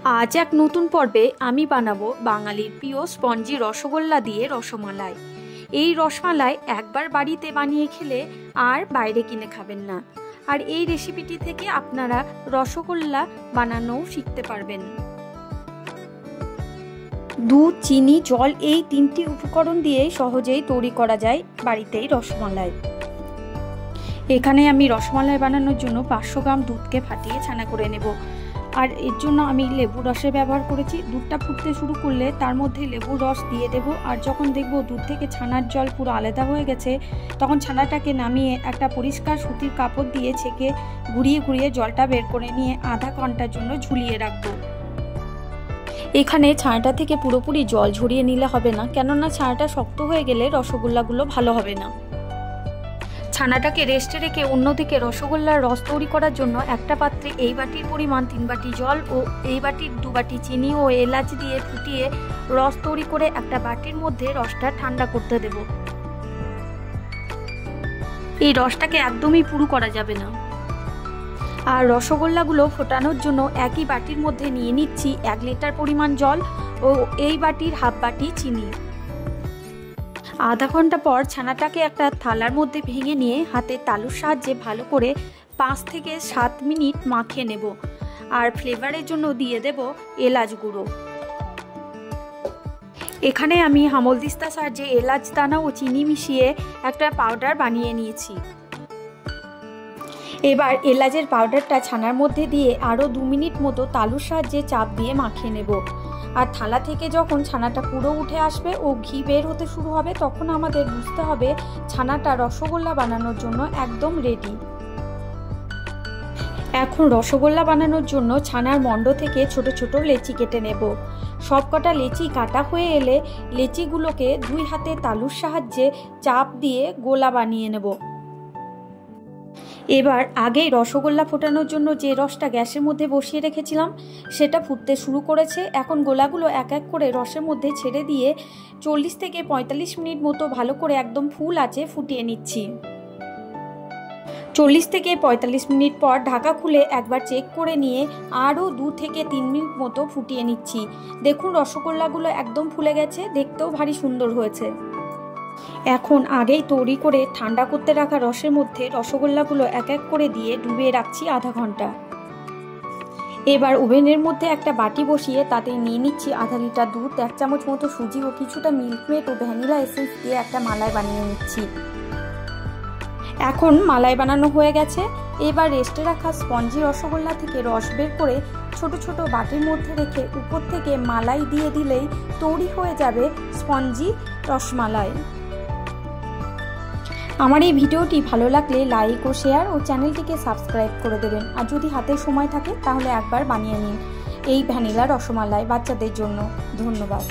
आज एक नतून पर्वे आमी बानाबो बांगालिर प्रिय स्पंजी रसगोल्ला दिए रसमालाई। এই রসমালাই একবার বাড়িতে বানিয়ে খেলে আর বাইরে কিনে খাবেন না। আর এই রেসিপিটি থেকে আপনারা রসগোল্লা বানানোও শিখতে পারবেন। দুধ, চিনি, জল এই তিনটি উপকরণ দিয়ে সহজেই তৈরি করা যায় বাড়িতেই রসমালাই। এখানে আমি রসমালাই বানানোর জন্য 500 গ্রাম দুধকে ফাটিয়ে ছানা করে নেব। আর এর জন্য আমি লেবুর রসের ব্যবহার করেছি। দুধটা ফুটতে শুরু করলে তার মধ্যে লেবুর রস দিয়ে দেব। আর যখন দেখব দুধ থেকে ছানার জল পুরো আলাদা হয়ে গেছে, তখন ছানাটাকে নামিয়ে একটা পরিষ্কার সুতির কাপড় দিয়ে ছেঁকে ঘুরিয়ে ঘুরিয়ে জলটা বের করে নিয়ে আধা ঘন্টার জন্য ঝুলিয়ে রাখবো। এখানে ছানাটা থেকে পুরোপুরি জল ঝরিয়ে নিলে হবে না, কেননা ছানাটা শক্ত হয়ে গেলে রসগোল্লাগুলো ভালো হবে না। ছানাটাকে রেস্টে রেখে অন্যদিকে রসগোল্লার রস তৈরি করার জন্য একটা পাত্রে এই বাটির পরিমাণ 3 বাটি জল ও এই বাটির 2 বাটি চিনি ও এলাচ দিয়ে ফুটিয়ে রস তৈরি করে একটা বাটির মধ্যে রসটা ঠান্ডা করতে দেব। এই রসটাকে একদমই পুরু করা যাবে না। আর রসগোল্লাগুলো ফোটানোর জন্য একই বাটির মধ্যে নিয়ে নিচ্ছি 1 লিটার পরিমাণ জল ও এই বাটির হাফ বাটি চিনি। আধা ঘন্টা পর ছানাটাকে একটা থালার মধ্যে ভেঙে নিয়ে হাতের তালুর সাহায্যে ভালো করে 5 থেকে 7 মিনিট মাখিয়ে নেব। আর ফ্লেভারের জন্য দিয়ে দেব এলাচ গুঁড়ো। এখানে আমি হামলদিস্তার সাহায্যে এলাচ দানা ও চিনি মিশিয়ে একটা পাউডার বানিয়ে নিয়েছি। এবার এলাচের পাউডারটা ছানার মধ্যে দিয়ে আরও 2 মিনিট মতো তালুর সাহায্যে চাপ দিয়ে মাখিয়ে নেব। আর থালা থেকে যখন ছানাটা পুরো উঠে আসবে ও ঘি বের হতে শুরু হবে, তখন আমাদের বুঝতে হবে ছানাটা রসগোল্লা বানানোর জন্য একদম রেডি। এখন রসগোল্লা বানানোর জন্য ছানার মণ্ড থেকে ছোট ছোট লেচি কেটে নেব। সবকটা লেচি কাটা হয়ে এলে লেচিগুলোকে 2 হাতে তালুর সাহায্যে চাপ দিয়ে গোলা বানিয়ে নেব। এবার আগেই রসগোল্লা ফোটানোর জন্য যে রসটা গ্যাসের মধ্যে বসিয়ে রেখেছিলাম সেটা ফুটতে শুরু করেছে। এখন গোলাগুলো এক এক করে রসের মধ্যে ছেড়ে দিয়ে 40 থেকে 45 মিনিট মতো ভালো করে একদম ফুল আঁচে ফুটিয়ে নিচ্ছি। 40 থেকে 45 মিনিট পর ঢাকা খুলে একবার চেক করে নিয়ে আরও 2 থেকে 3 মিনিট মতো ফুটিয়ে নিচ্ছি। দেখুন রসগোল্লাগুলো একদম ফুলে গেছে, দেখতেও ভারী সুন্দর হয়েছে। এখন আগেই তৈরি করে ঠান্ডা করতে রাখা রসের মধ্যে রসগোল্লাগুলো এক এক করে দিয়ে ডুবিয়ে রাখছি আধা ঘন্টা। এবার ওভেনের মধ্যে একটা বাটি বসিয়ে তাতে নিয়ে নিচ্ছি আধা লিটার দুধ, 1 চামচ মতো সুজি ও কিছুটা মিল্কমেড ও ভ্যানিলা এসেন্স দিয়ে একটা মালাই বানিয়ে নিচ্ছি। এখন মালাই বানানো হয়ে গেছে। এবার রেস্টে রাখা স্পঞ্জি রসগোল্লা থেকে রস বের করে ছোট ছোট বাটির মধ্যে রেখে উপর থেকে মালাই দিয়ে দিলেই তৈরি হয়ে যাবে স্পঞ্জি রসমালাই। আমার এই ভিডিওটি ভালো লাগলে লাইক ও শেয়ার ও চ্যানেলটিকে সাবস্ক্রাইব করে দেবেন। আর যদি হাতে সময় থাকে তাহলে একবার বানিয়ে নিন এই ভ্যানিলা রসমালাই বাচ্চাদের জন্য। ধন্যবাদ।